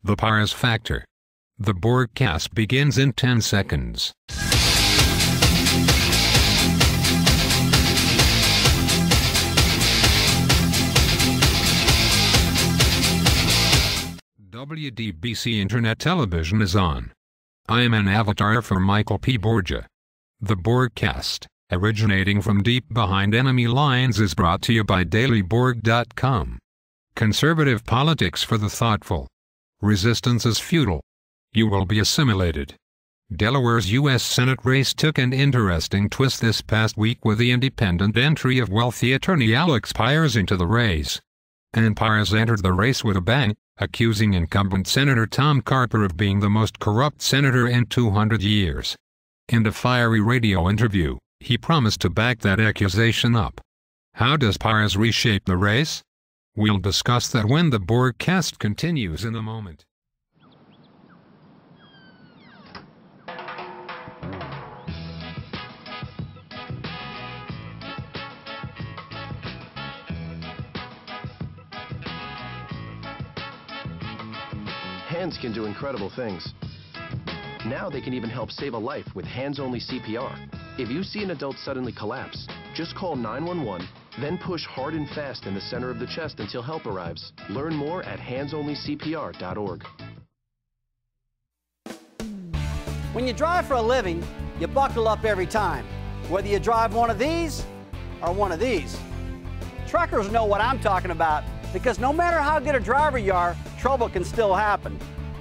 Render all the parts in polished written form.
The Pires Factor. The broadcast begins in 10 seconds. WDBC Internet Television is on. I am an avatar for Michael P. Borgia. The broadcast, originating from deep behind enemy lines, is brought to you by dailyborg.com. Conservative politics for the thoughtful. Resistance is futile. You will be assimilated. Delaware's U.S. Senate race took an interesting twist this past week with the independent entry of wealthy attorney Alex Pires into the race. And Pires entered the race with a bang, accusing incumbent Senator Tom Carper of being the most corrupt senator in 200 years. In a fiery radio interview, he promised to back that accusation up. How does Pires reshape the race? We'll discuss that when the broadcast continues in a moment. Hands can do incredible things. Now they can even help save a life with hands-only CPR. If you see an adult suddenly collapse, just call 911, then push hard and fast in the center of the chest until help arrives. Learn more at handsonlycpr.org. When you drive for a living, you buckle up every time, whether you drive one of these or one of these. Truckers know what I'm talking about, because no matter how good a driver you are, trouble can still happen.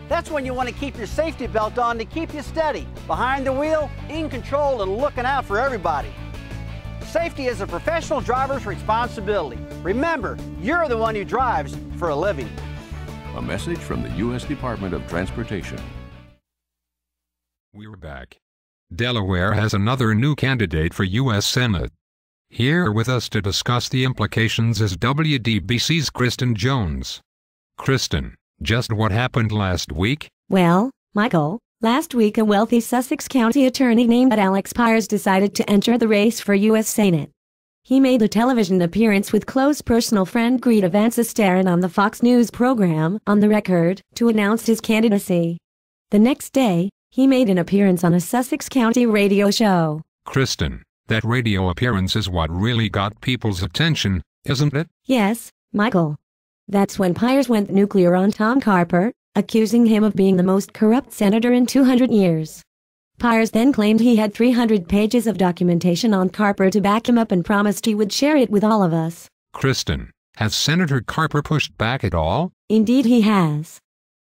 That's when you want to keep your safety belt on to keep you steady, behind the wheel, in control, and looking out for everybody. Safety is a professional driver's responsibility. Remember, you're the one who drives for a living. A message from the U.S. Department of Transportation. We're back. Delaware has another new candidate for U.S. Senate. Here with us to discuss the implications is WDBC's Kristen Jones. Kristen, just what happened last week? Well, Michael, last week a wealthy Sussex County attorney named Alex Pires decided to enter the race for U.S. Senate. He made a television appearance with close personal friend Greta Van Susteren on the Fox News program On the Record to announce his candidacy. The next day, he made an appearance on a Sussex County radio show. Kristen, that radio appearance is what really got people's attention, isn't it? Yes, Michael. That's when Pires went nuclear on Tom Carper, accusing him of being the most corrupt senator in 200 years. Pires then claimed he had 300 pages of documentation on Carper to back him up and promised he would share it with all of us. Kristen, has Senator Carper pushed back at all? Indeed he has.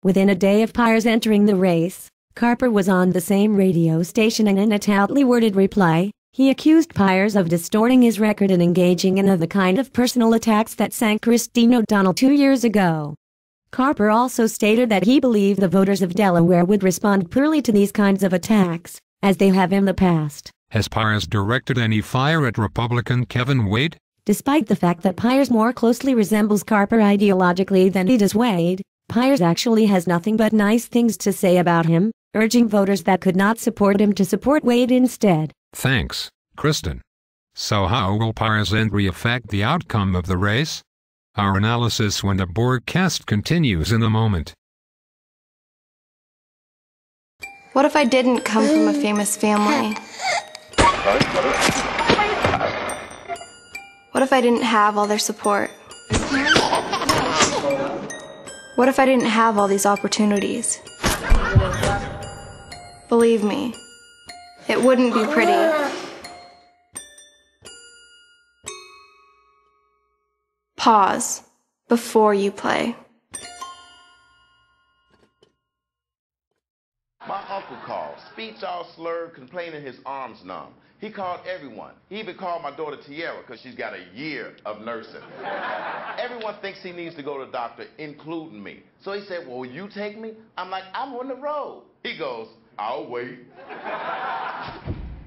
Within a day of Pires entering the race, Carper was on the same radio station, and in a stoutly worded reply, he accused Pires of distorting his record and engaging in the kind of personal attacks that sank Christine O'Donnell 2 years ago. Carper also stated that he believed the voters of Delaware would respond poorly to these kinds of attacks, as they have in the past. Has Pires directed any fire at Republican Kevin Wade? Despite the fact that Pires more closely resembles Carper ideologically than he does Wade, Pires actually has nothing but nice things to say about him, urging voters that could not support him to support Wade instead. Thanks, Kristen. So how will Pires' entry affect the outcome of the race? Our analysis when the broadcast continues in a moment. What if I didn't come from a famous family? What if I didn't have all their support? What if I didn't have all these opportunities? Believe me, it wouldn't be pretty. Pause before you play. My uncle called, speech all slurred, complaining his arms numb. He called everyone. He even called my daughter Tiara because she's got a year of nursing. Everyone thinks he needs to go to the doctor, including me. So he said, well, will you take me? I'm like, I'm on the road. He goes, I'll wait.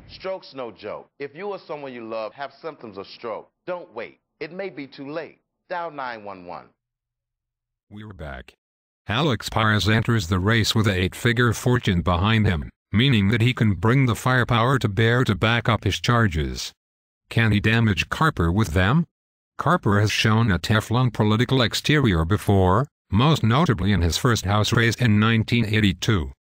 Stroke's no joke. If you or someone you love have symptoms of stroke, don't wait. It may be too late. Dial 911. We're back. Alex Pires enters the race with an 8-figure fortune behind him, meaning that he can bring the firepower to bear to back up his charges. Can he damage Carper with them? Carper has shown a Teflon political exterior before, most notably in his first House race in 1982.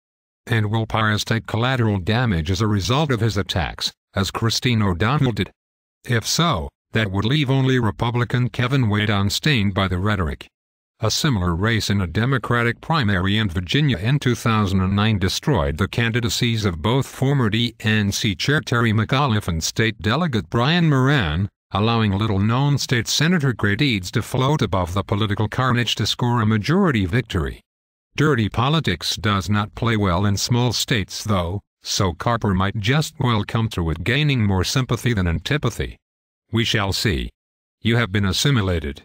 And will Pires take collateral damage as a result of his attacks, as Christine O'Donnell did? If so, that would leave only Republican Kevin Wade unstained by the rhetoric. A similar race in a Democratic primary in Virginia in 2009 destroyed the candidacies of both former DNC Chair Terry McAuliffe and State Delegate Brian Moran, allowing little-known State Senator Greg Eads to float above the political carnage to score a majority victory. Dirty politics does not play well in small states though, so Carper might just well come through it gaining more sympathy than antipathy. We shall see. You have been assimilated.